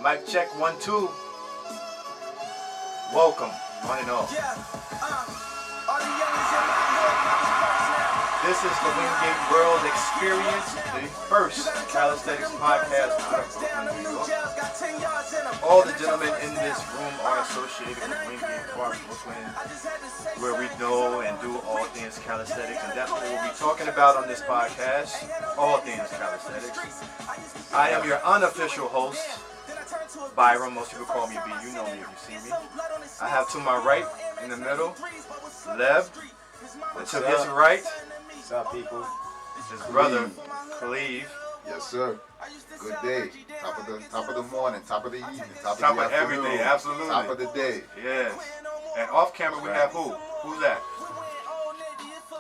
Mic check 1, 2. Welcome, one and all. This is the Wingate World Experience, the first calisthenics podcast out of Brooklyn, New York. All the gentlemen in this room are associated with Wingate Park, Brooklyn, where we know and do all things calisthenics, and that's what we'll be talking about on this podcast, all things calisthenics. I am your unofficial host, Byron. Most people call me B. You know me if you see me. I have to my right, in the middle, Lev. And to his right, what's up, people? His brother, Cleve. Yes, sir. Good day. Top of the morning, top of the evening, top Top of of everything, absolutely. Top of the day. Yes. And off camera we have who? Who's that?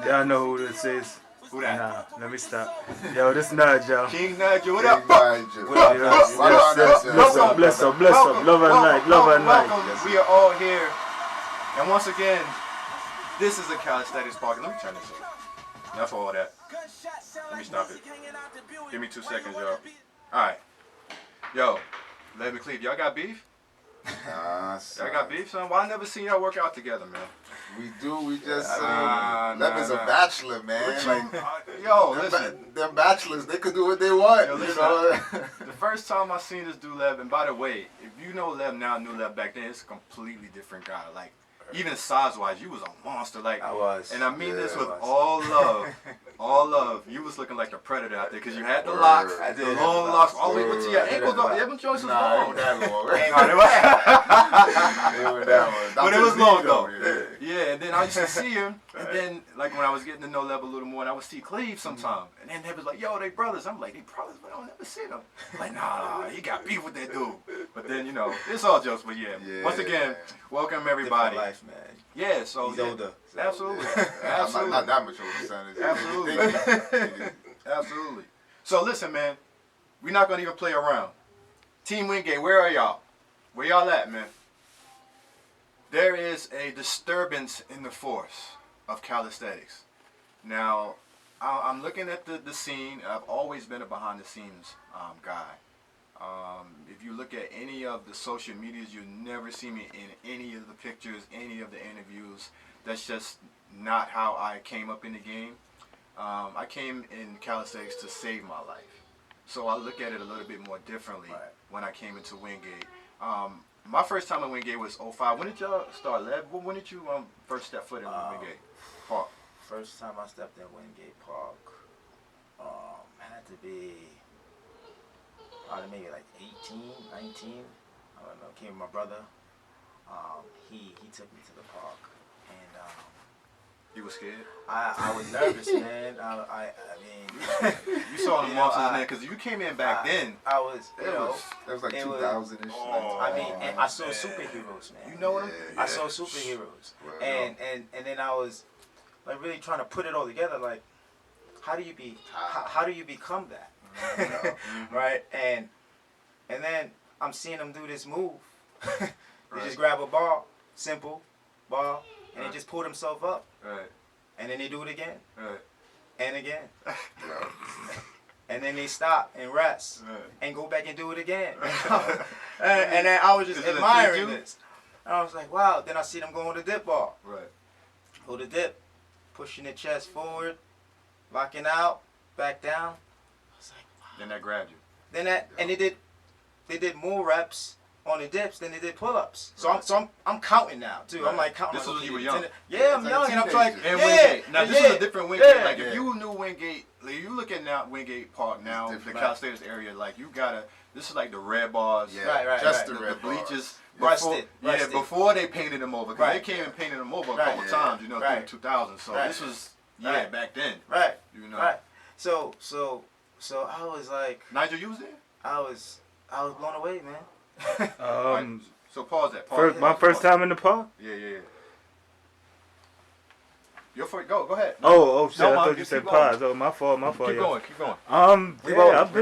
Y'all know who this is. Who that? Nah, let me stop. Yo, this Nudge, y'all. King Nigel, what up? What up? Bless up. Love and light. Welcome. We are all here. And once again, this is a calisthenics park. Let me turn this up. Enough of all that. Let me stop it. Give me 2 seconds, y'all. Alright. Yo, Lev and Cleve, y'all got beef? Y'all got beef, son? Why I never seen y'all work out together, man? We do. We just Levin's a bachelor, man. Yo, listen. Them bachelors, they could do what they want. Yo, listen, you know? the first time I seen this dude Lev, and by the way, if you know Lev now, knew Lev back then, it's a completely different guy. Like, even size-wise, you was a monster. Like, I was. And I mean this with I was. all love. All love. You was looking like a predator out there because you had the locks, the long locks, all the way to your ankles. Them joints was long. Ain't that long. But it was long though. Yeah, and then I used to see him, and then like when I was getting to know Lev a little more, and I would see Cleve sometime, and then they was like, "Yo, they brothers." I'm like, "They brothers," but I don't never see them. Like, nah, he got beef with that dude. But then it's all jokes. But yeah. Once again, welcome everybody. Different life, man. Yeah, so He's older. Absolutely. I'm not that much older, son. Absolutely. Absolutely. So listen, man, we're not gonna even play around. Team Wingate, where are y'all? Where y'all at, man? There is a disturbance in the force of calisthenics. Now, I'm looking at the scene. I've always been a behind the scenes guy. If you look at any of the social medias, you'll never see me in any of the pictures, any of the interviews. That's just not how I came up in the game. I came in calisthenics to save my life. So I look at it a little bit more differently when I came into Wingate. My first time in Wingate was 05. When did y'all start, Lev? When did you first step foot in Wingate Park? First time I stepped in Wingate Park had to be probably maybe like 18, 19. I don't know. Came with my brother. He took me to the park, and You was scared? I was nervous, man. I mean, You saw the monsters, man, because you came in back then. I was, That was like 2000-ish. Oh, I mean, and I saw superheroes, man. You know what I saw superheroes, and then I was like really trying to put it all together. Like, how do you become that, right? And then I'm seeing them do this move. They just grab a ball, simple ball, and they just pull themselves up. Right. And then they do it again. Right. And again. And then they stop and rest. Right. And go back and do it again. and then I was just admiring this. And I was like, wow. Then I see them going with the dip ball. Right. Go to dip. Pushing the chest forward. Locking out. Back down. I was like, wow. Then that grabbed you. And they did more reps on the dips than they did pull-ups. So I'm counting now too. Right. I'm like counting. This like, was when you were okay, young. Yeah, I'm young, and I'm like, And yeah. Wingate. Now this is a different Wingate. Yeah. Like if you knew Wingate, like you look at now Wingate Park now, the calisthenics area, like you gotta. This is like the red bars. Yeah. Right. Just The the red bleachers. Rusted. Yeah, before they painted them over. Because Right. they came and painted them over a Right. couple times, through the 2000s. So Right. this was, Right. back then. Right. Right. So I was like, Nigel, you was there? I was blown away, man. Right. So pause that. Pause. My first time in the park. Yeah. Your first, go ahead. Oh shit! No, I man, thought you just said keep going. pause. Oh, my fault. Keep going. I've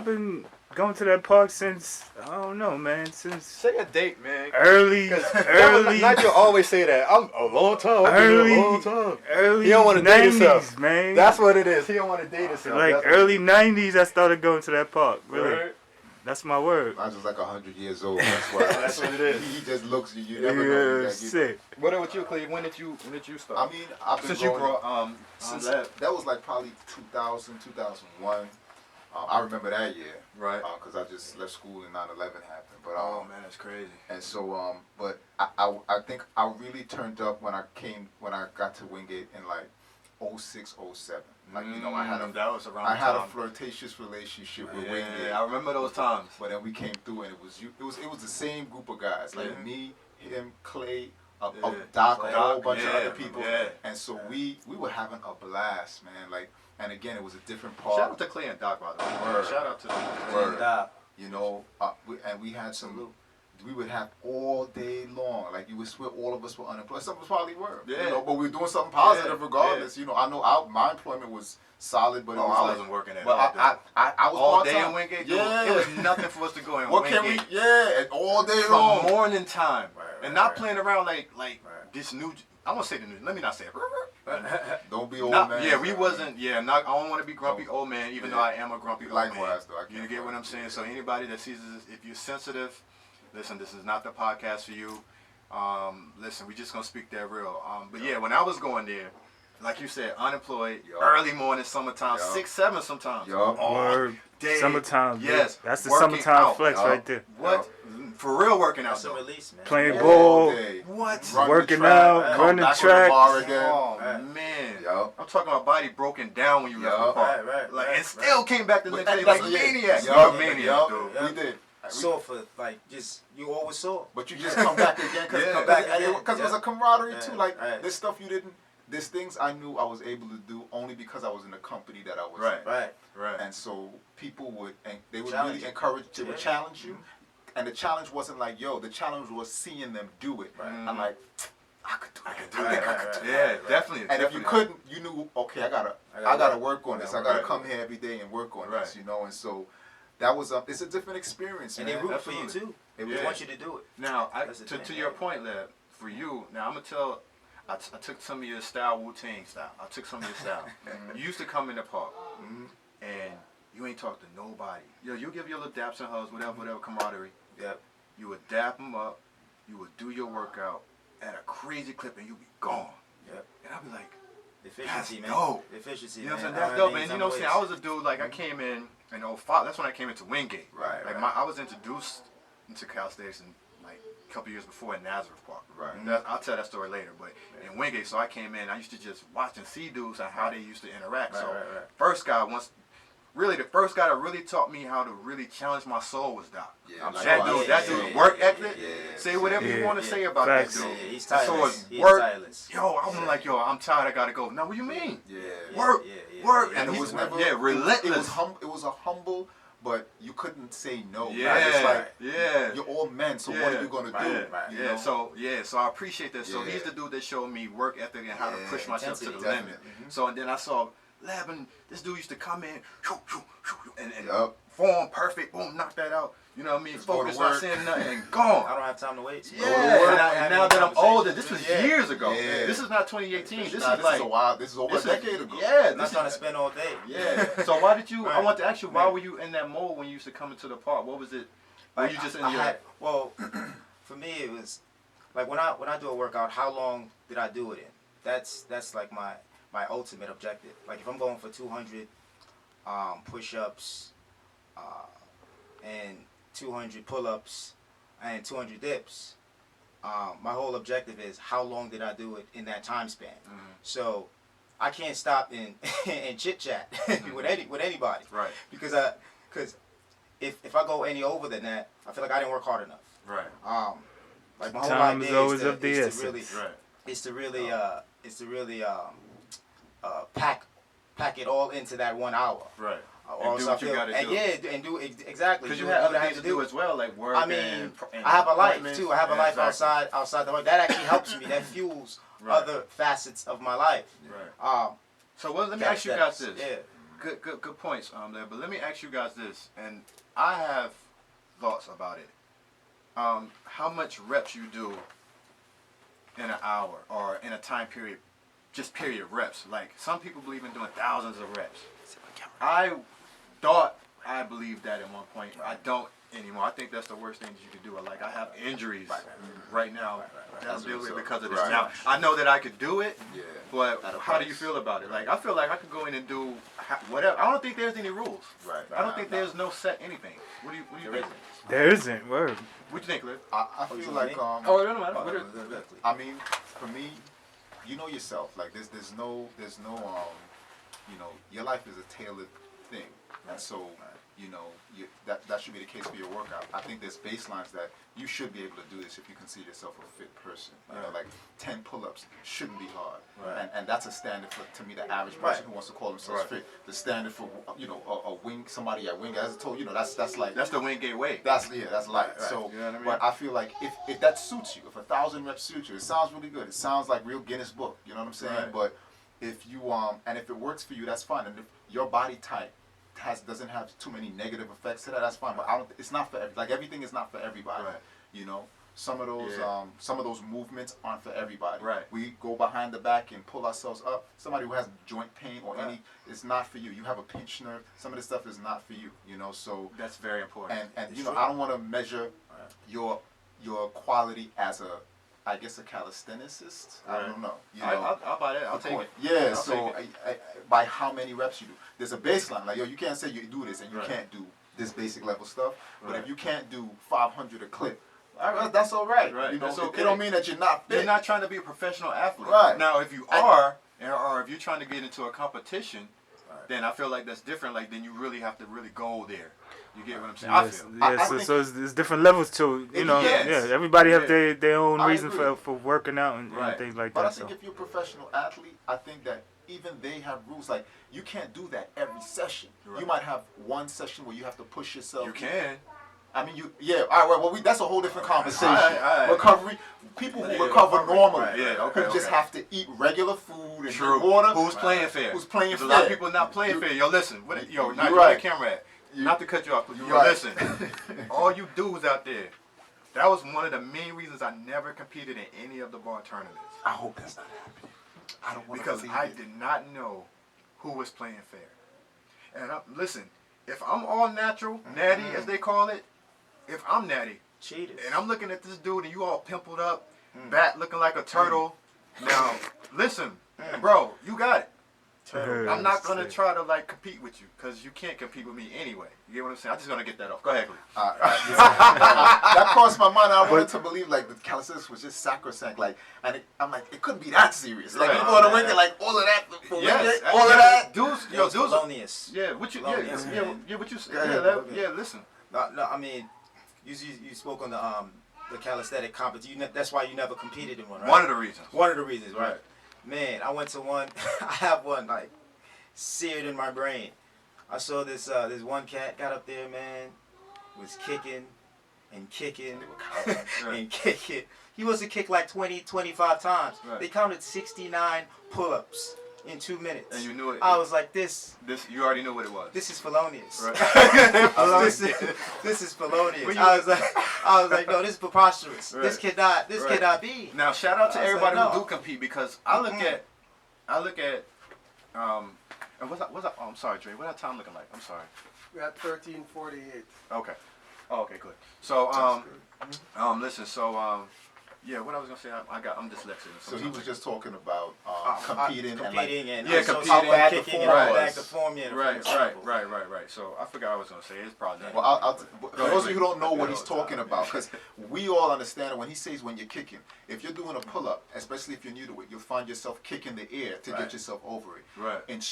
been going to that park since I don't know, man. Since Say a date, man. early. Nigel always say that. I'm a long time. Early He don't want to date 90s, himself, man. What it is. He don't want to date himself. Like early 90s, I started going to that park. Really. Right. That's my word. Mine's just like 100 years old. That's why. That's what it is. He just looks. You never know. Yeah, sick. What about you, Cleve? When did you start? I mean, I've been Since you growing- brought since that. that was like probably 2000, 2001. I remember that year, Right. Because I just left school and 9/11 happened. But Oh man, that's crazy. and so but I think I really turned up when I got to Wingate in like 06, 07. Like that was around. I had the a time. flirtatious relationship with Yeah, Wingate. I remember those times. But then we came through and it was the same group of guys, like me, him, Clay, Yeah. Doc, Doc, a whole bunch of yeah, other people. yeah. And so we were having a blast, man. Like, and again, it was a different part. Shout out to Clay and Doc, by the way. Word. Shout out to them. Word. Nah. You know, we had some. We would have all day long. Like, you would swear all of us were unemployed. Some of us probably were. Yeah. You know, but we were doing something positive Yeah, regardless. You know, I know my employment was solid, but it was I like, wasn't working at but all. I was all day part-time. in Wingate. Yeah. It was nothing for us to go in What Wingate. can we? Yeah, and all day From long. morning time, Right, and right, not right. playing around like Right. this new. I won't say the new. Let me not say it. Don't be old Not- man. yeah, we wasn't. Yeah, not. I don't want to be grumpy old man, even though I am a grumpy old man. Likewise, though. I can't You get what front. I'm saying? So anybody that sees this, if you're sensitive, listen. This is not the podcast for you. Listen, we just gonna speak that real. But yeah, when I was going there, like you said, unemployed, Yo. early morning, summertime, Yo. 6, 7 sometimes. Yo. Word. Day, Summertime. yes, Dude. That's the working summertime out. flex Yo. right there. What? For real, working out That's a though. release, man. Playing Yeah, ball. all day. What? Run the Working track, out, come running back on track. the bar again. Oh Right. man, Yo. I'm talking about body broken down when you left Yo. the park, Right, like, right, and still came back the But next day that's- like yeah. maniac. Yo, You're a maniac, yo, dude. Yeah. We did. Sore for like just you always sore. But you just come back again because Yeah. Come back it again. was Yeah. a camaraderie Yeah. too. Like, Right. there's stuff you didn't. There's things I knew I was able to do only because I was in the company that I was Right. in. Right. Right. And so people would, and they would Challenge really you. encourage, they would Yeah. challenge you. And the challenge wasn't like, yo, the challenge was seeing them do it. Right. I'm like, I could do that. Right. Yeah, definitely. And if you definitely. couldn't, you knew, okay, I gotta work on this. I gotta come here every day and work on this, Right. you know. And so that was it's a different experience, And man. they root for you Absolutely. too. It They was- want you to do it. Now, That's the to thing, your yeah. point, Lab, for you, now I'm gonna tell. I took some of your style, Wu-Tang style. I took some of your style. You used to come in the park, and you ain't talk to nobody. Yo, you give your little daps and hugs, whatever camaraderie. Yep. You would dap them up. You would do your workout at a crazy clip, and you'd be gone. Yep. And I'd be like, Efficiency, That's man. dope. Efficiency, you know what I'm man. saying? That's dope, man. You know what I'm saying? I was a dude, like, I came in 05. That's when I came into Wingate. Right, Like, right. I was introduced into Calisthenics like a couple years before in Nazareth Park. Right. I'll tell that story later. But in Wingate, so I came in. I used to just watch and see dudes and how they used to interact. Right, so right. the first guy that really taught me how to really challenge my soul was Doc. Yeah, That dude, work ethic. yeah. Say whatever you Yeah. want to say about Facts. that Yeah, dude. he's So tireless. it's He's work. tireless. Yo, I'm like, yo, I'm tired. I gotta go. Now, what do you mean? Yeah. Work, yeah, work, yeah. And it he's- was never relentless. It was a humble, but you couldn't say no. Yeah, Like, it's like yeah. you're all men, so what Yeah. are you gonna do? Right, right. You Yeah, know? so I appreciate that. So Yeah. he's the dude that showed me work ethic and how to Yeah, push myself to the intensity, limit. definitely. So and then I saw Lab, and this dude used to come in, and Yup. form perfect, boom, knock that out. You know what I mean? Just go to Focus, not work. saying nothing, and I gone. don't have time to wait. Yeah, Go to work. and now that I'm older, this was Yeah. years ago. Yeah. This is not 2018. This Nah, is like a while. This is over a this is- decade ago. Yeah, I'm not this trying to is, spend all day. yeah. So why did you? I Right. want to ask you, why Right. were you in that mode when you used to come into the park? What was it? Were Like, you just in I your? had, well, for me it was like when I do a workout, how long did I do it in? That's like my ultimate objective. Like if I'm going for 200 push-ups and 200 pull-ups and 200 dips, my whole objective is how long did I do it in that time span. So I can't stop in and chit chat with anybody, Right. because if I go any over than that, I feel like I didn't work hard enough. Right. Like my whole Time is idea always is to, of the is to essence. really, Right. is to really pack it all into that 1 hour. Right. Or And do else I what you feel- gotta and do. yeah, and do exactly. Because you do have what other I things to do as well, like work. I mean, and I have a life appointments. too. I have a Yeah, life exactly. outside the work. That actually helps me. That fuels Right. other facets of my life. Right. So let me ask you guys this. Yeah. Good points, there. But let me ask you guys this, and I have thoughts about it. How much reps you do in an hour or in a time period, just period reps. Like some people believe in doing thousands of reps. I thought I believed that at one point. I don't anymore. I think that's the worst thing that you could do. Like I have injuries right now that I'm dealing with because of this. Right. Now I know that I could do it, Yeah. but how do you feel about it? Like I feel like I could go in and do whatever. I don't think there's any rules. Right. I don't think there's no set anything. What do you think? There isn't. Word. What do you think, Liv? I feel like Oh, no, I mean, for me, you know yourself. Like there's no you know, your life is a tailored thing, and so you know that should be the case for your workout. I think there's baselines that you should be able to do this if you consider yourself a fit person. You know, like 10 pull-ups shouldn't be hard, and that's a standard for, to me, the average person who wants to call themselves fit. The standard for, you know, a wing, somebody at Wingate, as I told you, know, that's like that's the Wingate way. That's light. Right. So, You know what I mean? but I feel like if that suits you, if 1,000 reps suits you, it sounds really good. It sounds like real Guinness book. You know what I'm saying? Right. But if you and if it works for you, that's fine. And if your body type doesn't have too many negative effects to that, that's fine. But it's not for like everything is not for everybody. Right. You know, some of those movements aren't for everybody. Right. We go behind the back and pull ourselves up. Somebody who has joint pain or any, it's not for you. You have a pinched nerve. Some of this stuff is not for you. You know, so That's very important. and you know, I don't want to measure your quality as I guess a calisthenicist. I don't know. You know, I'll buy that. I'll take it. Yeah. I'll So take by how many reps you do, there's a baseline. Like, yo, you can't say you do this and you Right. can't do this basic level stuff. But Right. if you can't do 500 a clip, that's all right. Right. You know, That's it okay. don't mean that you're not fit. You're not trying to be a professional athlete. Right. Now, if you are, or if you're trying to get into a competition, then I feel like that's different. Like, then you really have to really go there. You get what I'm saying? I feel. So it's different levels to, you know, Yes. everybody have their own I reason agree. for working out and Right. things like But I that. think So if you're a professional athlete, I think that even they have rules. Like, you can't do that every session. Right. You might have one session where you have to push yourself. You can. I mean, all right, well, that's a whole different conversation. All right. Recovery, people who Yeah, recover recovery. normally, Right. Yeah, okay, who just okay. have to eat regular food and True. drink water. Who's playing fair? Who's playing There's fair? a lot of people not playing You- fair. Yo, listen. Yo, now you're where right. the camera at? Not to cut you off, but yo, right. listen. All you dudes out there, that was one of the main reasons I never competed in any of the bar tournaments. I hope that's not happening. I don't want to Because believe I it. did not know who was playing fair. And listen, if I'm all natural, natty as they call it, if I'm natty, Cheaters. and I'm looking at this dude and you all pimpled up, back looking like a turtle. Now, listen, bro, you got it. I'm not gonna try to like compete with you because you can't compete with me anyway. You get what I'm saying? I'm just gonna get that off. Go ahead, Lee. That crossed my mind. I wanted to believe like the calisthenics was just sacrosanct. Like, and I'm like, it couldn't be that serious. Like, Right. people on the ring, like all of that for Yes, Wingate, all of that. dudes, Yo, yo, dudes. felonious. Yeah, what you? Felonious, Yeah, man. what you? Go ahead, Yeah, listen. No, I mean, you spoke on the calisthenic competition. That's why you never competed in one, right? One of the reasons. One of the reasons, right? Man, I went to one. I have one like seared in my brain. I saw this one cat got up there, man, was kicking and kicking and kicking. He was to kick like 20, 25 times. Right. They counted 69 pull-ups in 2 minutes. And you knew it. I was like, this You already knew what it was. is felonious. Right. this is felonious. When you- I was like, no, this is preposterous. Right. This cannot be. Now, shout out to I was everybody like, who no. do compete because I look at, and I'm sorry, Dre. What that time looking like? I'm sorry. We're at 13:48. Okay. Oh, okay, good. So, listen. So, yeah, what I was gonna say, I'm dyslexic. So he was just talking about competing and like, competing and Yeah, also competing. how bad the kicking form and how was. back the form. Yeah, Right. So I forgot what I was gonna say. It's probably not. well, for Go ahead, those of you who don't know Lee. what he's talking about, because we all understand when he says when you're kicking, if you're doing a pull-up, especially if you're new to it, you'll find yourself kicking the air to Right. get yourself over it. Right. And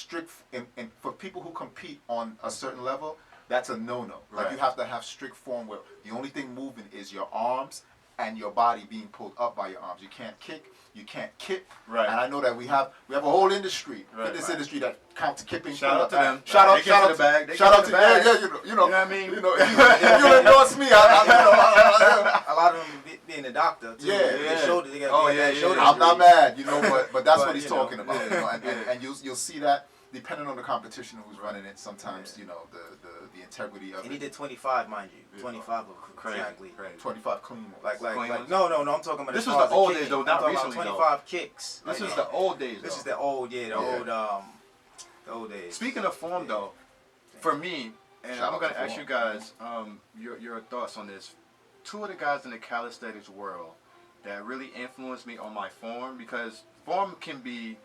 for people who compete on a certain level, that's a no-no. Like, Right. you have to have strict form where the only thing moving is your arms and your body being pulled up by your arms. You can't kick, you can't kick. Right. And I know that we have a whole industry, Right. fitness industry that counts kipping. Shout out to them. Shout out, They shout get out to the bag. They shout get out to to the bag. you know, You know what I mean? if you endorse me, I A lot of them being a doctor too. Yeah, They yeah. shoulder, they got Oh, they got yeah, shoulder yeah. I'm not injuries. mad, you know, but that's But, what he's you know, talking about. You know, and you'll see that depending on the competition who's running it. Sometimes you know the integrity of And he it. did 25, mind you, 25 of them. Crazy. Exactly. 25 clean. Like Clean ones? no, I'm talking about. This as was far the as old kicking. days, though, I'm not talking about recently, though. 25 kicks. This Like, is the old days. This though. is the old, Yeah. the old days. Speaking of form, though, for me, And Shout I'm out gonna to ask Form. you guys your thoughts on this. Two of the guys in the calisthenics world that really influenced me on my form, because form can be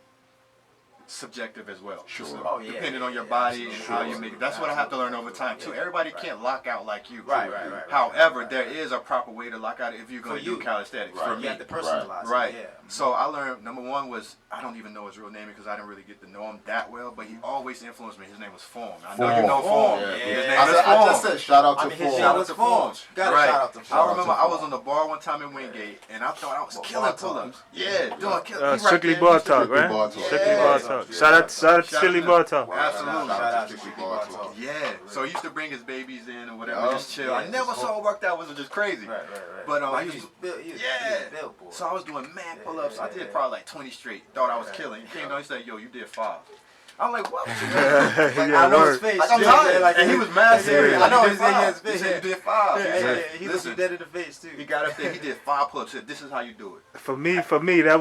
subjective as well. Sure. Oh, yeah, Depending yeah, on your yeah, body and absolutely. how you make it. That's what I have to learn over Absolutely. time too. Yeah, Everybody right. can't lock out like you. Right. However, right. there is a proper way to lock out if you're going For to do you. calisthenics. Right. For You me. have to personalize Right. it. Yeah. So I learned, number one was, I don't even know his real name because I didn't really get to know him that well, but he always influenced me. His name was Form. I know you know Form. Yeah. His Yeah. name I, is said, I Form. just said shout out to I mean, his Form. shout out to Form. Gotta Right. shout out to I Form. remember to I was Form. on the bar one time in Wingate, and I thought I was What, killing bar pull-ups. talk? Yeah, doing kill. Strictly bar talk, Strictly right? bar talk. Strictly Yeah. bar talk. Yeah. Shout out to Shout Strictly out bar to- talk. Absolutely. Shout out to Strictly Strictly Bar Bar Talk. Talk. Yeah, so he used to bring his babies in or whatever, Yeah. just chill. Yeah, I never just saw it worked out. It was just crazy. Right. But Like, he he was, was built. He was yeah. a billboard. So I was doing mad Yeah, pull-ups. I did yeah. probably like 20 straight. Thought I was Right. killing. He came down. He said, "Yo, you did 5." I'm like, "What?" Yeah, I know word. his face. Like, I'm Yeah, tired. like, And he was mad serious. Yeah, I know he he did did his 5. He face. said, "You did 5." Yeah, he looked Listen, you dead in the face too. he got up there. He did 5 pull-ups. Said, "This is how you do it." For me, that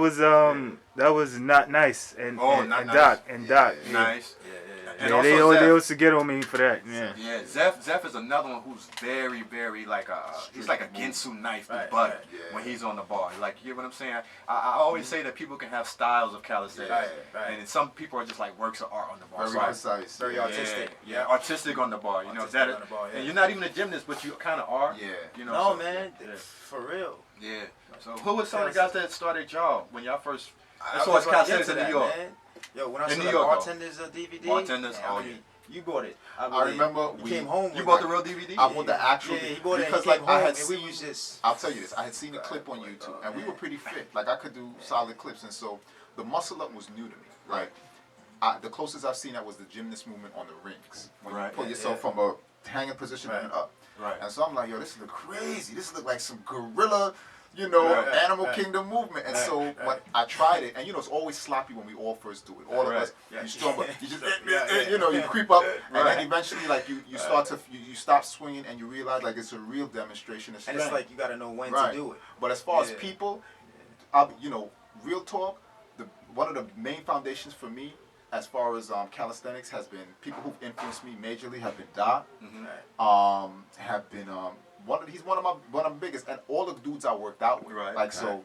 was not nice. And Oh, and, not and nice. Doc and Doc. Yeah. Nice. Yeah. And Yeah, also they Zeph. used to get on me for that. Yeah. Yeah, Zeph is another one who's very, very like he's like a Ginsu knife Right, with butter right, yeah. when he's on the bar. Like, you get what I'm saying? I always say that people can have styles of calisthenics, Right. and some people are just like works of art on the bar. Very So I- precise. Very yeah. artistic. Yeah, artistic on the bar. You know Artistic that, on the bar, yeah. and you're not even a gymnast, but you kind of are. Yeah. You know. No, so- man, Yeah. for real. Yeah. So who was some of the guys that started y'all when y'all first? I So was it's gonna get calisthenics to in New that, York. man. Yo, when I In saw New the York, though. Bartender's DVD. Bartenders, man, oh, I mean, yeah. You bought it. I remember you we- came home. You with bought it. the real DVD? I bought the actual Yeah, he bought it. because He came like I home, had and seen. we was just. I'll tell you this. I had seen a clip on YouTube, and we were pretty fit. Like I could do solid clips, and so the muscle up was new to me. Right. The closest I've seen that was the gymnast movement on the rings when you Right. pull Yeah, yourself yeah. from a hanging position and up. Right. And so I'm like, yo, this look crazy. This look like some gorilla, you know, Right, animal right. kingdom movement. And Right, so right. when I tried it, and you know, it's always sloppy when we all first do it. All of Right. us, Yeah. you strong, but you just, Yeah. you know, you creep up, and Right. then eventually, like you start to, you stop swinging, and you realize like it's a real demonstration of And strength. it's like you gotta know when Right. to do it. But as far as Yeah. people, you know, real talk, one of the main foundations for me, as far as calisthenics, has been people who've influenced me majorly have been Doc, have been he's one of my biggest, and all the dudes I worked out with, Right, like so,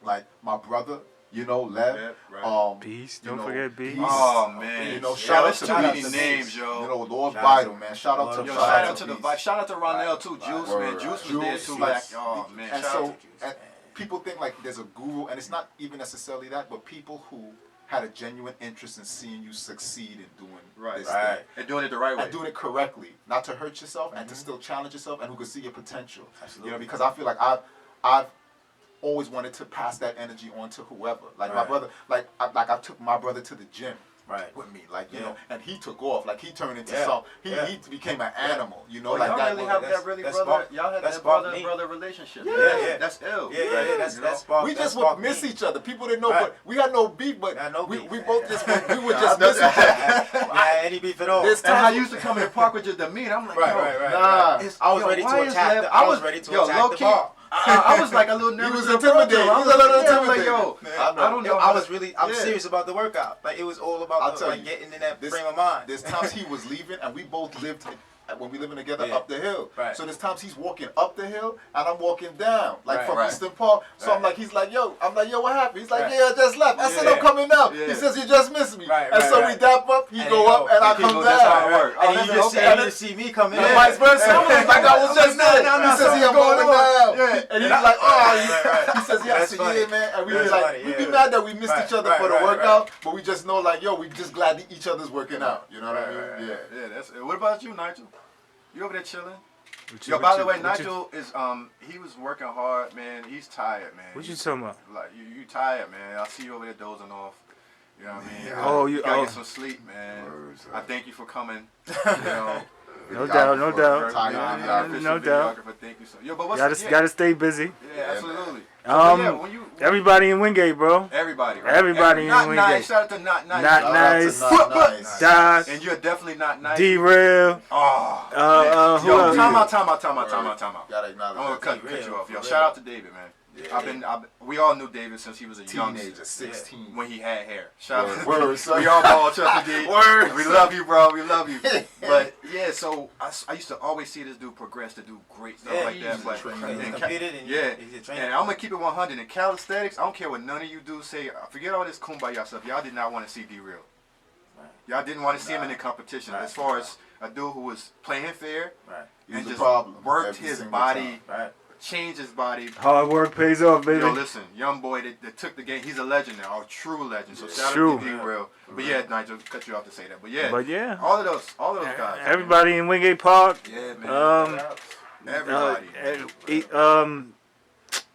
like my brother, you know, Lev, Yep, right. Beast, you don't know, forget Beast. Beast. Oh man, You know, yeah, shout out that's to too Beast. many Shout out to names, Beast. yo. You know, Lord Shout out Vital, to- man. Shout out to Yo, Shout shout out to Beast. the shout out to Ronell Right, too. right. Juice, Word. man. Juice was there Juice, too. like, Like, oh man, and shout so out to Juice. and people think like there's a guru, and it's not even necessarily that, but people who had a genuine interest in seeing you succeed in doing Right, this right. thing. And doing it the right way. And doing it correctly, not to hurt yourself, and to still challenge yourself, and who can see your potential. Absolutely. You know, because I feel like I've always wanted to pass that energy on to whoever. Like my Right. brother, I took my brother to the gym. Right. With me, like you Yeah. know, and he took off, like he turned into Yeah. some. Yeah. He became an animal, you know, Oh, like y'all that. really was- have that's- that really that's brother. sparked- Y'all had that's that sparked me. brother relationship. Yeah. That's ill. Yeah, that's You know? sparked. we that just would sparked miss me. each other. People didn't know, Right. but we had no beef. But Had no we beef. both just we would Yeah, just I know miss each other. Yeah, any beef at all. This And time- I used to come in the park with your demeanor. I'm like, Right, yo, right, right. Nah. it's- I was yo, ready why to is attack. Lev- I was ready to yo, attack low the key, bar. I was like a little nervous. was to approach intimidated. him. He was a little I was like, intimidated. yo, I know. I don't know. I was really, I'm Yeah. serious about the workout. Like it was all I'll about tell like you, getting in that this- frame of mind. There's times he was leaving, and we both lived when we living together Yeah. up the hill. Right. So there's times he's walking up the hill, and I'm walking down, like Right. from Right. Eastern Park. So I'm Right. like, he's like, yo, what happened? He's like, Right. yeah, I just left. I said, Yeah. I'm coming up. Yeah. He says, you just missed me. Right, and right, so right. we dap up, he And go he up, go, and I he come go, down. that's how it works. And Oh, you that's just, okay. and you just see me coming And in. vice versa. I'm like I was just there. no, He says, something yeah, I'm going going on. down. Yeah. And he's like, oh, right. he says, yeah, I That's said, funny. yeah, man. And we That's be like, funny, we be yeah. mad that we missed Right, each other right, for the right, workout, but we just know, like, yo, we just glad that each other's working out. You know what I mean? Right, right, Yeah. Yeah, that's. What about you, Nigel? You over there chilling? What you- Yo, what by you- the way, what you- Nigel is he was working hard, man. He's tired, man. What you talking about? Like you tired, man. I see you over there dozing off. You know what I mean? Oh, you- gotta oh. get some sleep, man. Word, sir. I thank you for coming. You know, No doubt, no doubt. Tired, No doubt. Thank you so. Yo, but what's Gotta stay busy. Yeah, absolutely. Um, yeah, when you Everybody in Wingate, bro. everybody, right? everybody in not Wingate. nice. Shout out to not nice. Not Shout out to nice. Not Nice. Doc, And you're definitely not nice. D-Rail. Oh, Who yo, else? time out. Word. Gotta acknowledge Gotta I'm gonna that. cut you off. Yo, For shout real. out to David, man. Yeah. We all knew David since he was a Teenager, youngster. 16. When he had hair. Shout out. Word, son. We all ball Chelsea D. Word, We son. love you, bro. We love you. But yeah, so I used to always see this dude progress to do great stuff like that. But He competed and he's a trainer. and I'm gonna keep it 100 in calisthenics. I don't care what none of you do say. Forget all this kumbaya stuff. Y'all did not want to see D-Real. Y'all didn't want to see him in the competition. As far as a dude who was playing fair and just worked his body, changed his body. Hard work pays off, baby. Yo, listen, young boy that took the game. He's a legend now, a true legend. So shout True. out to D-Real. But yeah, Nigel, cut you off to say that. But yeah, all of those guys. Everybody in Wingate Park. Yeah, man. Everybody.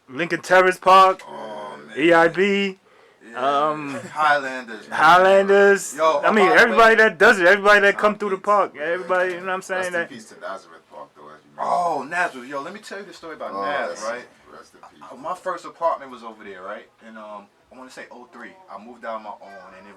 Lincoln Terrace Park. Oh man. EIB. Highlanders. Yo, I mean, everybody that does it, everybody that come through the park, everybody, you know what I'm saying? Rest in peace to Nazareth Park, though, as you mentioned. Oh, Nazareth. Yo, let me tell you the story about Nazareth, right? Rest in peace. My first apartment was over there, right? And I want to say 03. I moved out on my own, and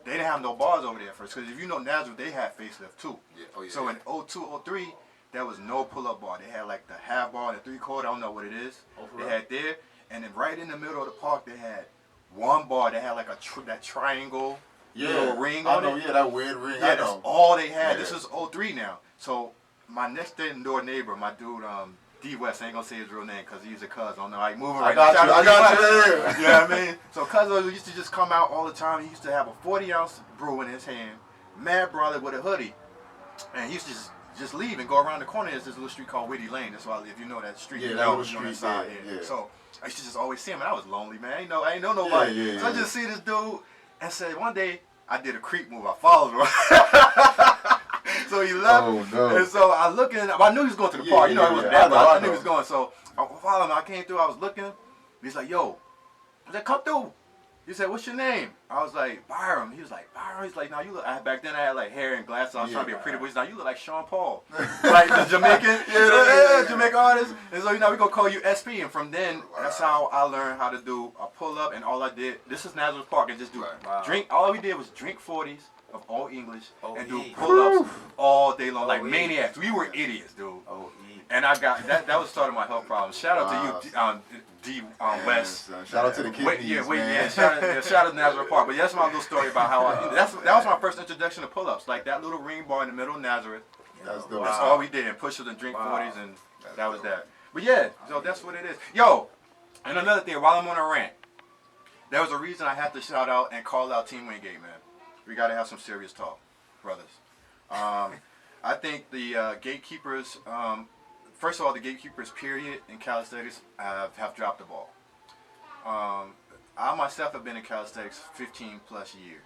they didn't have no bars over there at first. Because if you know Nazareth, they had facelift too. Yeah. Oh, yeah. So in 02, 03, there was no pull-up bar. They had like the half bar, the 3/4. I don't know what it is. They had there, and then right in the middle of the park, they had one bar that had like that triangle little ring on it. Yeah, that weird ring. Yeah, that's all they had. This is 03 now. So my next door neighbor, my dude, D West, I ain't gonna say his real name because he's a cuz. I don't know how he moving right now. I got you. You know what I mean? So cuz used to just come out all the time. He used to have a 40-ounce brew in his hand, mad brother with a hoodie, and he used to just leave and go around the corner. There's this little street called Whitty Lane. That's why if you know that street, you know that side. Yeah. So I used to just always see him, and I was lonely, man. I ain't know nobody. So I just see this dude and said one day I did a creep move. I followed him. So he left, and so I looking. I knew he was going to the park. You know, it was bad, but I knew he was going. So I followed him. I came through. I was looking. He's like, "Yo," I said, "Come through." He said, "What's your name?" I was like, "Byron." He was like, "Byron." He's like, "Now you look." Back then I had like hair and glasses. I was trying to be a pretty boy. He's like, "You look like Sean Paul," like the Jamaican, Jamaican artist. And so we gonna call you SP. And from then, that's how I learned how to do a pull up. And all I did, this is Nazareth Park, and just do drink. All we did was drink 40s of all English and do pull ups all day long, like maniacs. We were idiots, dude. And I got that was starting my health problems. Shout out to you, D West. Shout out to the kidneys, Shout out to Nazareth Park. But that's my little story about how that was my first introduction to pull-ups. Like that little ring bar in the middle of Nazareth. That's all we did. And push-ups and drink 40s, and that was that. But yeah, so that's what it is. Yo, and another thing, while I'm on a rant, there was a reason I had to shout out and call out Team Wingate, man. We got to have some serious talk, brothers. I think the gatekeepers, first of all, the gatekeepers, period, in calisthenics have dropped the ball. I myself have been in calisthenics 15 plus years.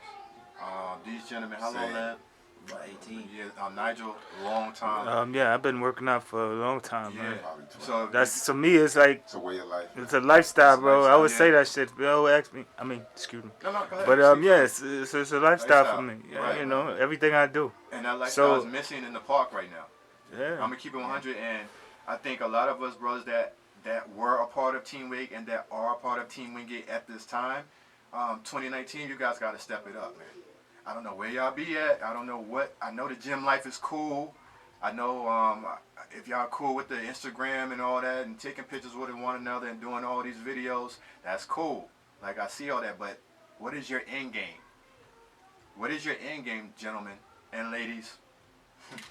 These gentlemen, how long left? About 18. Yeah, Nigel, long time. Yeah, I've been working out for a long time, man. So that's to me, it's like it's a way of life. It's a lifestyle, bro. I would say that shit. People ask me. I mean, excuse me. No, go ahead. But yeah, it's a lifestyle for me. Yeah, you know, everything I do. And that lifestyle is missing in the park right now. Yeah. I'm gonna keep it 100, and I think a lot of us brothers that were a part of Team Wake and that are a part of Team Wingate at this time, 2019, you guys got to step it up, man. I don't know where y'all be at. I don't know what. I know the gym life is cool. I know if y'all cool with the Instagram and all that and taking pictures with one another and doing all these videos, that's cool. Like, I see all that, but what is your end game? What is your end game, gentlemen and ladies?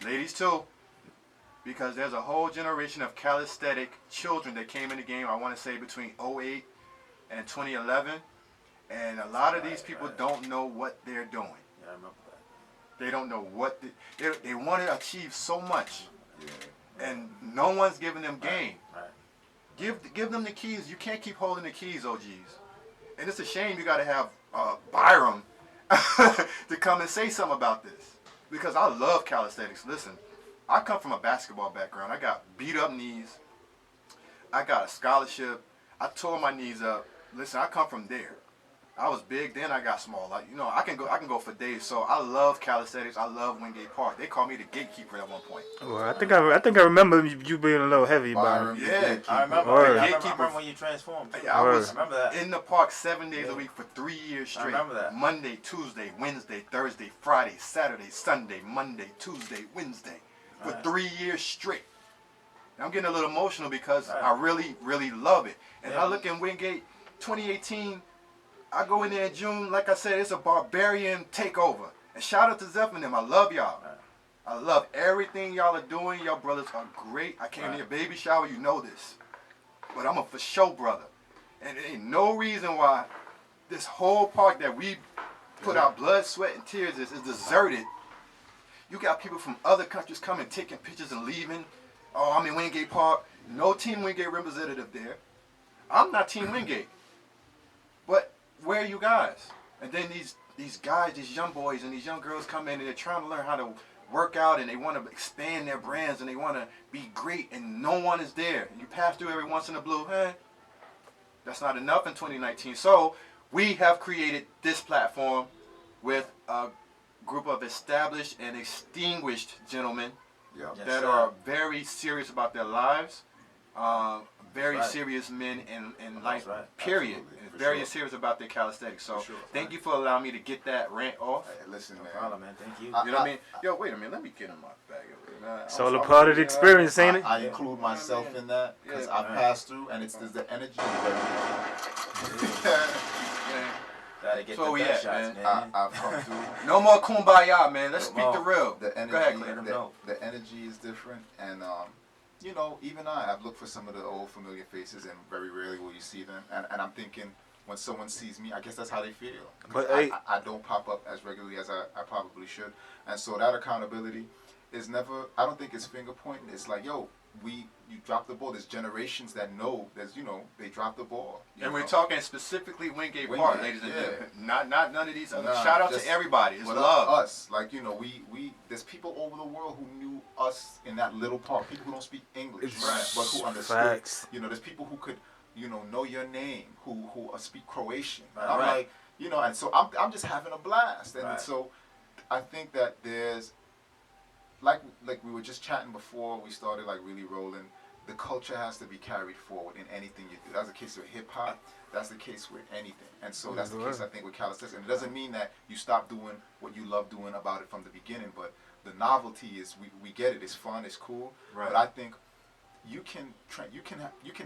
Ladies too. Because there's a whole generation of calisthenic children that came in the game, I want to say between 08 and 2011. And a lot of these people don't know what they're doing. Yeah, I remember that. They don't know what they want to achieve so much, and no one's giving them game. Right. Give them the keys. You can't keep holding the keys, OGs. And it's a shame you got to have Byram to come and say something about this, because I love calisthenics. Listen, I come from a basketball background. I got beat up knees. I got a scholarship. I tore my knees up. Listen, I come from there. I was big, then I got small. Like, you know, I can go for days. So I love calisthenics. I love Wingate Park. They called me the gatekeeper at one point. Well, I think I remember you being a little heavy, Byron. Yeah, I remember when you transformed. I was remember that. in the park 7 days a week for 3 years straight. I remember that. Monday, Tuesday, Wednesday, Thursday, Friday, Saturday, Sunday, Monday, Tuesday, Wednesday, for 3 years straight. I'm getting a little emotional because I really, really love it. And I look in Wingate 2018, I go in there in June, like I said, it's a barbarian takeover. And shout out to Zeph and them. I love y'all. I love everything y'all are doing. Y'all brothers are great. I came to your baby shower, you know this. But I'm a for show brother. And there ain't no reason why this whole park that we put our blood, sweat, and tears is deserted. You got people from other countries coming, taking pictures and leaving. Oh, I'm in Wingate Park. No Team Wingate representative there. I'm not Team Wingate. But where are you guys? And then these guys, these young boys and these young girls come in and they're trying to learn how to work out and they want to expand their brands and they want to be great and no one is there. You pass through every once in a blue, that's not enough in 2019. So we have created this platform with a group of established and extinguished gentlemen that are very serious about their lives, very serious men in life, period. And very serious about their calisthenics. So thank you for allowing me to get that rant off. Hey, listen, man. No problem, man. Thank you. You know what I mean? Yo, wait a minute. Let me get in my bag. It's all a part of the experience, ain't it? I include myself in that because I passed through, and there's the energy. Gotta get So the we best at, shots, man. I've come through. No more kumbaya, man. Let's speak the real. The energy, Go ahead, Clay. the energy is different, and you know, even I've looked for some of the old familiar faces, and very rarely will you see them. And I'm thinking, when someone sees me, I guess that's how they feel. But I don't pop up as regularly as I probably should, and so that accountability is never. I don't think it's finger pointing. It's like, yo, you drop the ball. There's generations that know. They drop the ball. And we're talking specifically Wingate Park, ladies and gentlemen. Not none of these other. Shout out to everybody. It's love. Us, like, you know, we there's people over the world who knew us in that little park. People who don't speak English, but who understood. Facts. You know, there's people who could, know your name, who speak Croatian. And I'm like, and so I'm just having a blast. And so I think that there's like we were just chatting before we started like really rolling. The culture has to be carried forward in anything you do. That's the case with hip hop. That's the case with anything. And so that's the case, I think, with calisthenics. And it doesn't mean that you stop doing what you love doing about it from the beginning, but the novelty is we get it. It's fun. It's cool. Right. But I think you can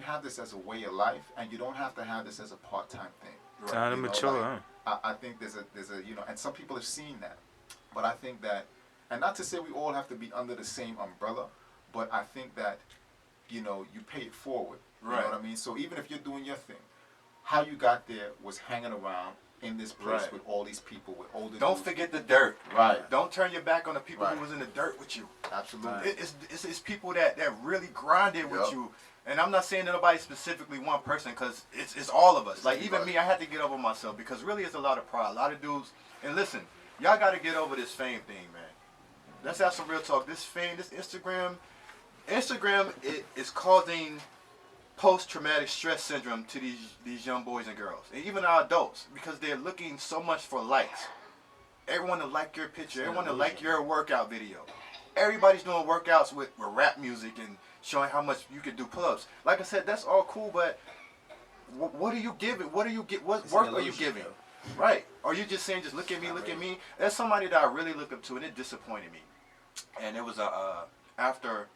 have this as a way of life, and you don't have to have this as a part-time thing. Right. Kind of mature, huh? I think there's a and some people have seen that, but I think that, and not to say we all have to be under the same umbrella, but I think that you pay it forward. You know what I mean? So even if you're doing your thing, how you got there was hanging around in this place with all these people, with older Don't forget the dirt. Right. Don't turn your back on the people who was in the dirt with you. Absolutely. It's people that really grinded with you. And I'm not saying that nobody specifically one person, because it's all of us. Like, even me, I had to get over myself, because really it's a lot of pride. A lot of dudes. And listen, y'all got to get over this fame thing, man. Let's have some real talk. This fame, this Instagram is causing post-traumatic stress syndrome to these young boys and girls, and even our adults, because they're looking so much for likes. Everyone to like your picture, everyone to like your workout video. Everybody's doing workouts with rap music and showing how much you can do pull-ups. Like I said, that's all cool, but what are you giving? What work are you giving? Right? Or you just saying, just look at me, look at me? There's somebody that I really look up to, and it disappointed me. And it was after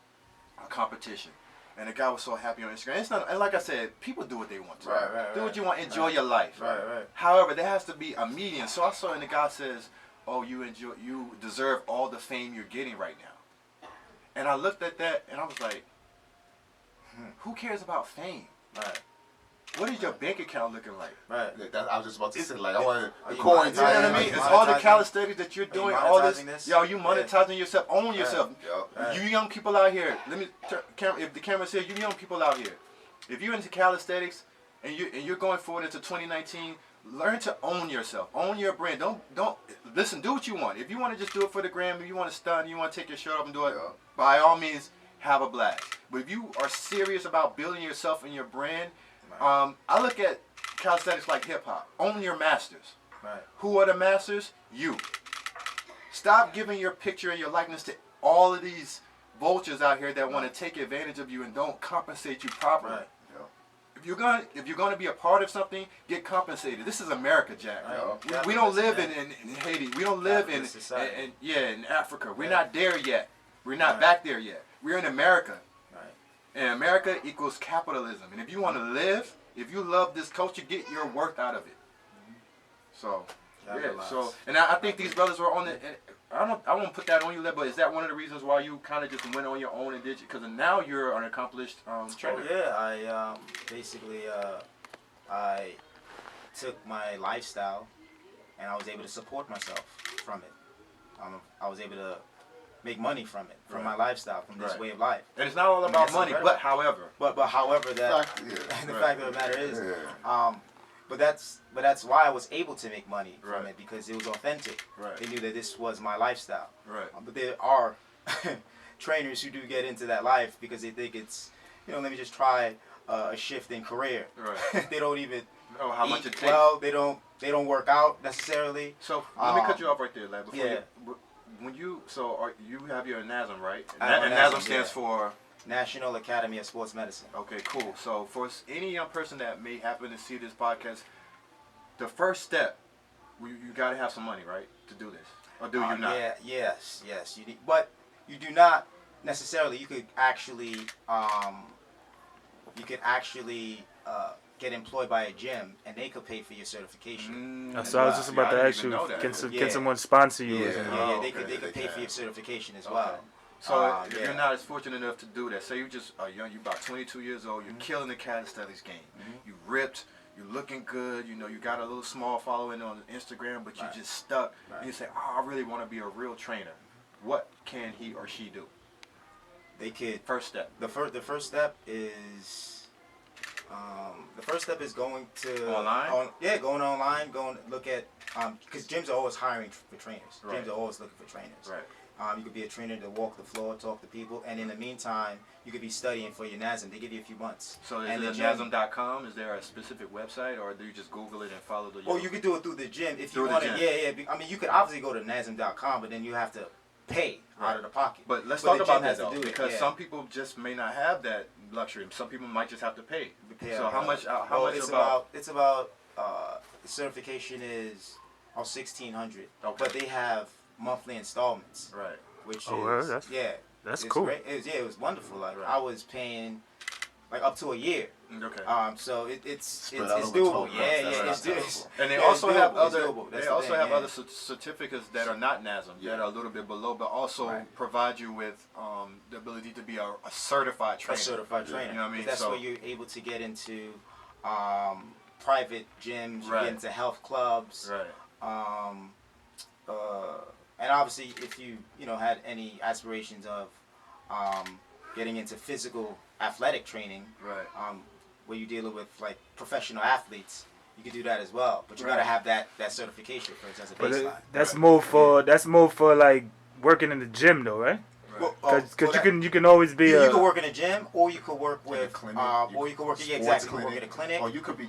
a competition, and the guy was so happy on Instagram. It's not, and like I said, people do what they want to. Do what you want. Enjoy your life. However, there has to be a median. So I saw, and the guy says, "Oh, you deserve all the fame you're getting right now." And I looked at that, and I was like, "Who cares about fame? What is your bank account looking like?" I was just about to say, like, I wanted the coins. You know what I mean? It's all the calisthenics that you're doing. All this. Yo, you monetizing yourself. Own yourself. You young people out here. Let me. If the camera's here, you young people out here. If you're into calisthenics and you're going forward into 2019, learn to own yourself. Own your brand. Don't listen. Do what you want. If you want to just do it for the gram, if you want to stunt, you want to take your shirt off and do it, by all means, have a blast. But if you are serious about building yourself and your brand, I look at calisthenics like hip hop. Own your masters. Who are the masters? You. Stop giving your picture and your likeness to all of these vultures out here that want to take advantage of you and don't compensate you properly. If you're gonna be a part of something, get compensated. This is America, Jack. We don't live in Haiti. We don't live in Africa. We're not there yet. We're not back there yet. We're in America. And America equals capitalism. And if you want to live, if you love this culture, get your worth out of it. So, yeah. So, and I think these brothers were on the. I won't put that on you, but is that one of the reasons why you kind of just went on your own and did it? Because now you're an accomplished trainer. Oh yeah, I basically I took my lifestyle and I was able to support myself from it. I was able to make money from it, from my lifestyle, from this way of life. And it's not all about money, but however. But however that the fact of the matter is, but that's why I was able to make money from it, because it was authentic. Right. They knew that this was my lifestyle. Right. But there are trainers who do get into that life because they think it's, let me just try a shift in career. Right. They don't even know how much it takes. Well, they don't work out necessarily. So let me cut you off right there, lad. When you have your NASM, right? And NASM stands for National Academy of Sports Medicine. Okay, cool. So for any young person that may happen to see this podcast, the first step, you got to have some money, right, to do this, or do you not? Yes. You need, but you do not necessarily. You could actually get employed by a gym, and they could pay for your certification. So I was just about to ask you, can someone sponsor you? Yeah, they could pay for your certification as well. So if you're not as fortunate enough to do that, say you just are young, you're about 22 years old, you're killing the calisthenics game. You ripped, you're looking good, you got a little small following on Instagram, but you're just stuck. And you say, I really want to be a real trainer. What can he or she do? They could. First step. The first step is going to online. Going online, going to look at because gyms are always hiring for trainers. Right. Gyms are always looking for trainers. Right. You could be a trainer to walk the floor, talk to people, and in the meantime, you could be studying for your NASM. They give you a few months. So is it NASM.com? Is there a specific website, or do you just Google it and follow the? Oh, you could do it through the gym if you want to. Yeah. I mean, you could obviously go to NASM.com, but then you have to pay out of the pocket. But let's talk about that though, because some people just may not have that luxury. Some people might just have to pay. So how much? It's about the certification is $1,600. Okay. But they have monthly installments. Right. Which that's cool. Great. It was wonderful. Like I was paying like up to a year. Okay. So it's doable. It's doable. And they also have other certificates that are not NASM that are a little bit below, but also provide you with the ability to be a certified trainer. A certified trainer. You know what I mean? That's where you're able to get into private gyms. You get into health clubs. Right. And obviously, if you had any aspirations of getting into physical athletic training, where you're dealing with like professional athletes, you can do that as well. But you gotta have that certification for as a baseline. That's more for like working in the gym though, right? Because you can always be. You can work in a gym, or you could work with a clinic, or you could work you could work at a clinic, or you could be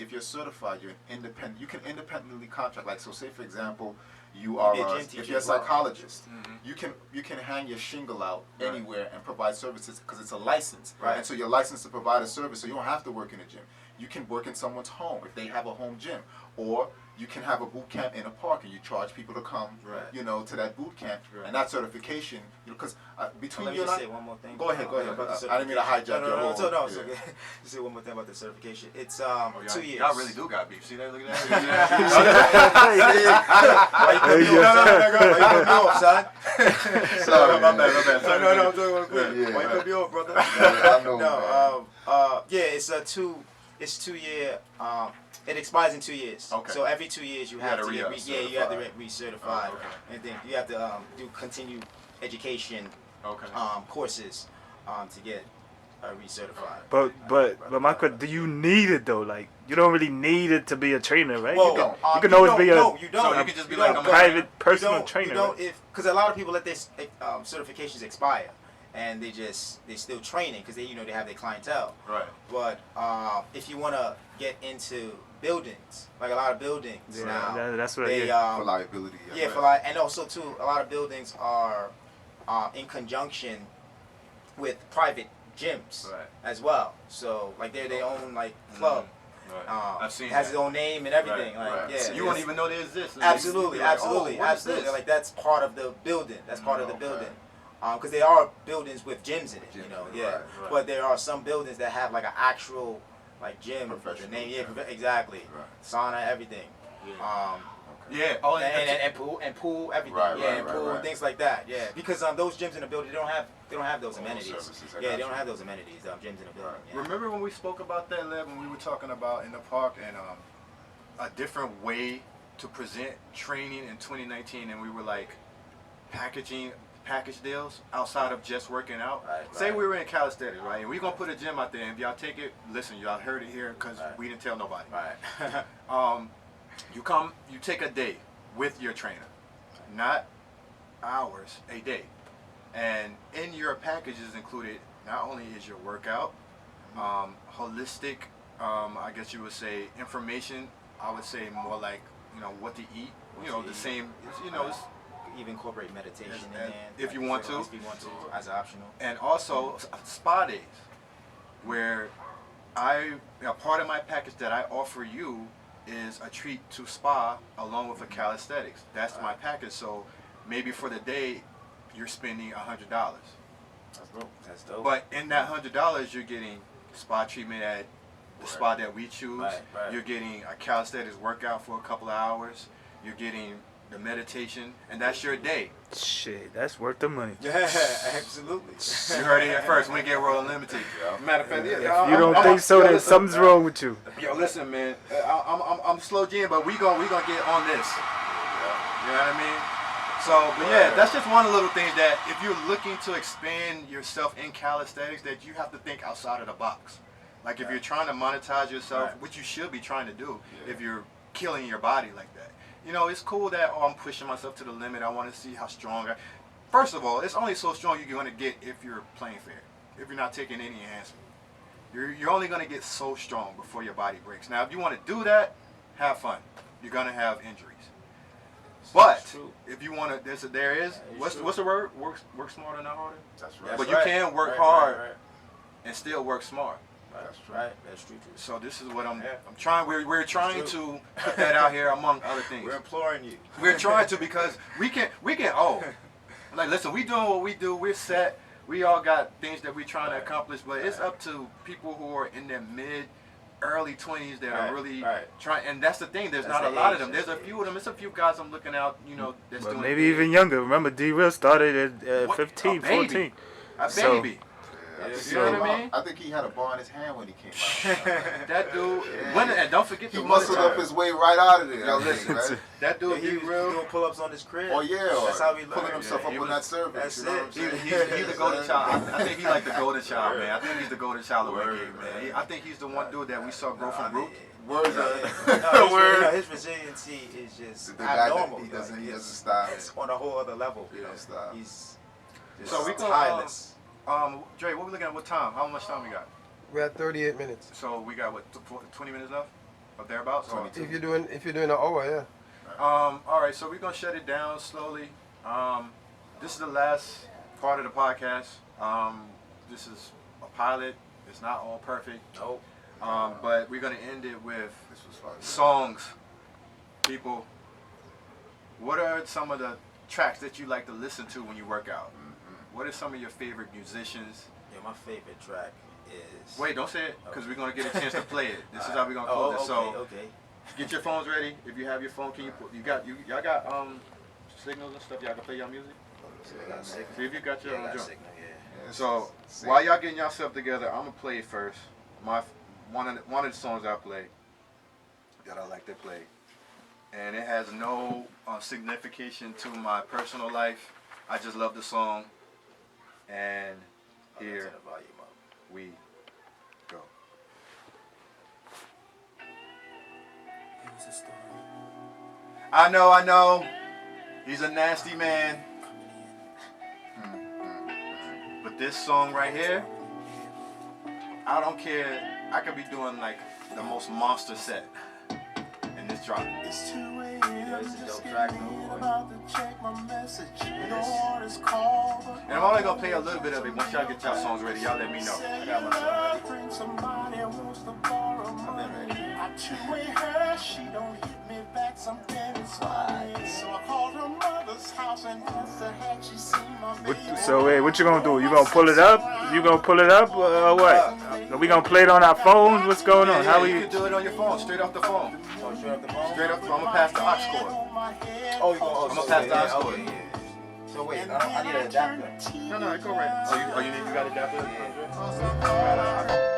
if you're certified, you're independent. You can independently contract. Like so, say for example, you are if you're a psychologist, you can hang your shingle out anywhere and provide services because it's a license, and so you're licensed to provide a service. So you don't have to work in a gym. You can work in someone's home if they have a home gym, or you can have a boot camp in a park and you charge people to come, to that boot camp and that certification. Because between let me just say one more thing. Go ahead. I didn't mean to hijack your whole. No. Just say one more thing about the certification. It's 2 years. Y'all really do got beef. See that? Look at Why you cut me off, son? Sorry, my bad. No, I'm doing one quick. Why you cut me off, brother? It's 2 year. It expires in 2 years. Okay. So every 2 years you have to get recertified. Oh, okay. And then you have to do continued education courses to get recertified. But my question, do you need it though? Like you don't really need it to be a trainer, right? Well, you can always be you don't. So you can just be like a private personal trainer. You don't, because a lot of people let their certifications expire. And they still training because they have their clientele. Right. But if you want to get into buildings, like a lot of buildings now, that's what for liability. And also too, a lot of buildings are in conjunction with private gyms as well. So like they're their own like club. I've seen has its own name and everything. So you won't even know they exist. Absolutely. Like that's part of the building. That's part of the building. because there are buildings with gyms in it, you Gyms, know, right, yeah. right. But there are some buildings that have like an actual like gym, with the Professional name, yeah, gym. exactly, Right. sauna, everything. Yeah. Oh, And pool, everything. Right, yeah, right, and right, pool, right. things like that. Yeah, because those gyms in the building, they don't have those All amenities. services, I Yeah, got they don't you. have those amenities. Gyms in the building. Yeah. remember when we spoke about that, Lev, when we were talking about in the park and a different way to present training in 2019, and we were like package deals outside of just working out. Right, Say right. we were in Calisthenics, right? And we're gonna put a gym out there, and if y'all take it, listen, y'all heard it here because Right. we didn't tell nobody. Right. You take a day with your trainer, not hours, a day. And in your package is included not only is your workout, holistic, I guess you would say information. I would say more like, what to eat. The same, it's, Even incorporate meditation in and there. if you want to. If you want to, as optional. and also spa days, where a part of my package that I offer you is a treat to spa along with a calisthenics. That's my package. So maybe for the day, you're spending $100. That's dope. That's dope. But in that $100, you're getting spa treatment at the spa that we choose. Right, right. You're getting a calisthenics workout for a couple of hours. You're getting the meditation, and that's your day. Shit, that's worth the money. Yeah, absolutely. You heard it here first. Wingate World Unlimited. Yeah. Matter of fact, If you don't think so, then listen, something's wrong with you. Yo, listen, man. I'm slow G, but we gonna get on this. You know what I mean? So, but yeah, that's just one of the little things that if you're looking to expand yourself in calisthenics, that you have to think outside of the box. Like if you're trying to monetize yourself, Right. which you should be trying to do, Yeah. if you're killing your body like that. It's cool that I'm pushing myself to the limit. I want to see how strong I. First of all, it's only so strong you're going to get if you're playing fair. If you're not taking any enhancement, you're only going to get so strong before your body breaks. Now, if you want to do that, have fun. You're going to have injuries. But true. if you want to, there is what's the word? Work smarter, not harder. That's right. That's But right. you can work Right, hard right, right. and still work smart. That's true. Right, that's true. So this is what I'm Yeah. trying. We're trying to put that out here among other things. We're imploring you. We're trying to because we can like listen, we doing what we do, we're set, we all got things that we're trying to accomplish, but it's up to people who are in their early 20s that are really trying, and that's the thing, there's That's not a the lot age, of them. that's There's a the few of them, it's a few guys I'm looking out, that's But doing maybe even younger. Remember, D-Real started at What? 15, A baby. 14. a So- baby. Yeah, I think You know what I mean? I think he had a bar in his hand when he came out. That dude, and don't forget He the muscled up his way right out of there. Yo, I think, listen, right? that dude, He was real. doing pull-ups on his crib. Oh yeah, That's how he pulling learned. himself Yeah, up he on was- that cervix. that's You know what I'm it. saying? He's the golden child. I think he's like the golden child, man. I think he's the golden child of Word, Wingate, man. I think he's the one dude that we saw grow from root. Words His resiliency is just The guy abnormal. that he doesn't It's stop. It's on a whole other level. He don't stop. He's just So we gonna, tireless. Dre, what we looking at? What time? How much time we got? We're at 38 minutes. So we got what, 20 minutes left, or thereabouts. 22. If you're doing an hour, yeah. All right. So we're gonna shut it down slowly. This is the last part of the podcast. This is a pilot. It's not all perfect. Nope. But we're gonna end it with This was fun. songs. People, what are some of the tracks that you like to listen to when you work out? What are some of your favorite musicians? Yeah, my favorite track is. Wait, don't say it, because we're gonna get a chance to play it. This is how we're gonna close it. So okay. get your phones ready. If you have your phone, can y'all got signals and stuff? Y'all can play y'all music. See if you got your own jump. Yeah, So it's- while y'all getting yourself together, I'm gonna play it first. One of the songs I play that I like to play, and it has no signification to my personal life. I just love the song, and here Turn the volume up. we go. I know. He's a nasty man. But this song right here, I don't care. I could be doing like the most monster set in this drop. It's 2 Yeah, a.m. this is a just dope track, getting though. about to check my message. No one is called, but And I'm only gonna play a little bit of it. Once y'all get y'all songs ready, y'all let me know. I got my song ready. somebody wants to borrow money. I 2 her, she don't hit me that something is funny. So I called her mother's house and asked her had she seen my baby. So wait, what you gonna do? You gonna pull it up? You gonna pull it up or what? Are we gonna play it on our phones? What's going on? How you we? can do it on your phone, straight off the phone. Oh, straight off the phone? Straight off the phone. I'm gonna pass the aux cord. Oh, you go. I'm gonna pass the aux cord. So wait, I need an adapter. No, go right. Oh, you got an adapter? Yeah.